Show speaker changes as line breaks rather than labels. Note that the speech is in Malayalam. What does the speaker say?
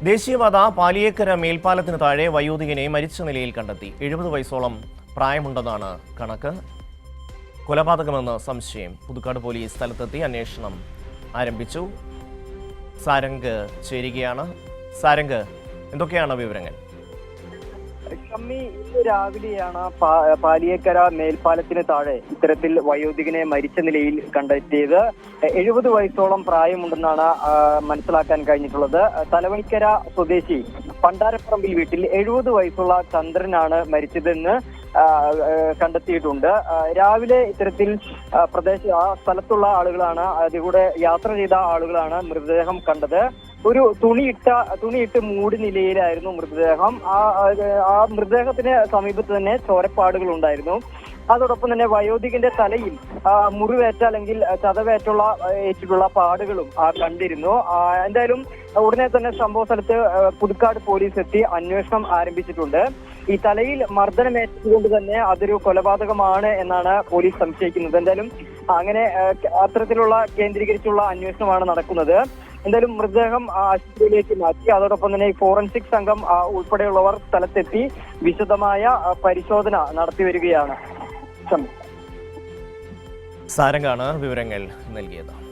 ദേശീയപാത പാലിയേക്കര മേൽപ്പാലത്തിന് താഴെ വയോധികനെ മരിച്ച നിലയിൽ കണ്ടെത്തി. 70 വയസ്സോളം പ്രായമുണ്ടെന്നാണ് കണക്ക്. കൊലപാതകമെന്ന് സംശയം. പുതുക്കാട് പോലീസ് സ്ഥലത്തെത്തി അന്വേഷണം ആരംഭിച്ചു. സാരംഗ് ചേരുകയാണ്. സാരംഗ്, എന്തൊക്കെയാണ് വിവരങ്ങൾ?
ഷമ്മി, ഇന്ന് രാവിലെയാണ് പാലിയേക്കര മേൽപ്പാലത്തിന് താഴെ ഇത്തരത്തിൽ വയോധികനെ മരിച്ച നിലയിൽ കണ്ടെത്തിയത്. 70 വയസ്സോളം പ്രായമുണ്ടെന്നാണ് മനസ്സിലാക്കാൻ കഴിഞ്ഞിട്ടുള്ളത്. തലവണിക്കര സ്വദേശി പണ്ടാരപ്പറമ്പിൽ വീട്ടിൽ 70 വയസ്സുള്ള ചന്ദ്രനാണ് മരിച്ചതെന്ന് കണ്ടെത്തിയിട്ടുണ്ട്. രാവിലെ ഇത്തരത്തിൽ ആ സ്ഥലത്തുള്ള ആളുകളാണ്, അതിലൂടെ യാത്ര ചെയ്ത ആളുകളാണ് മൃതദേഹം കണ്ടത്. ഒരു തുണിയിട്ട് മൂടി നിലയിലായിരുന്നു മൃതദേഹം. ആ മൃതദേഹത്തിന് സമീപത്ത് തന്നെ ചോരപ്പാടുകൾ ഉണ്ടായിരുന്നു. അതോടൊപ്പം തന്നെ വയോധികന്റെ തലയിൽ മുറിവേറ്റ അല്ലെങ്കിൽ ഏറ്റിട്ടുള്ള പാടുകളും കണ്ടിരുന്നു. എന്തായാലും ഉടനെ തന്നെ സംഭവ സ്ഥലത്ത് പുതുക്കാട് പോലീസ് എത്തി അന്വേഷണം ആരംഭിച്ചിട്ടുണ്ട്. ഈ തലയിൽ മർദ്ദനമേറ്റതുകൊണ്ട് തന്നെ അതൊരു കൊലപാതകമാണ് എന്നാണ് പോലീസ് സംശയിക്കുന്നത്. എന്തായാലും അങ്ങനെ അത്തരത്തിലുള്ള കേന്ദ്രീകരിച്ചുള്ള അന്വേഷണമാണ് നടക്കുന്നത്. എന്തായാലും മൃതദേഹം ആശുപത്രിയിലേക്ക് മാറ്റി. അതോടൊപ്പം തന്നെ ഫോറൻസിക് സംഘം ഉൾപ്പെടെയുള്ളവർ സ്ഥലത്തെത്തി വിശദമായ പരിശോധന നടത്തിവരികയാണ്.
സാരംഗാണ് വിവരങ്ങൾ നൽകിയത്.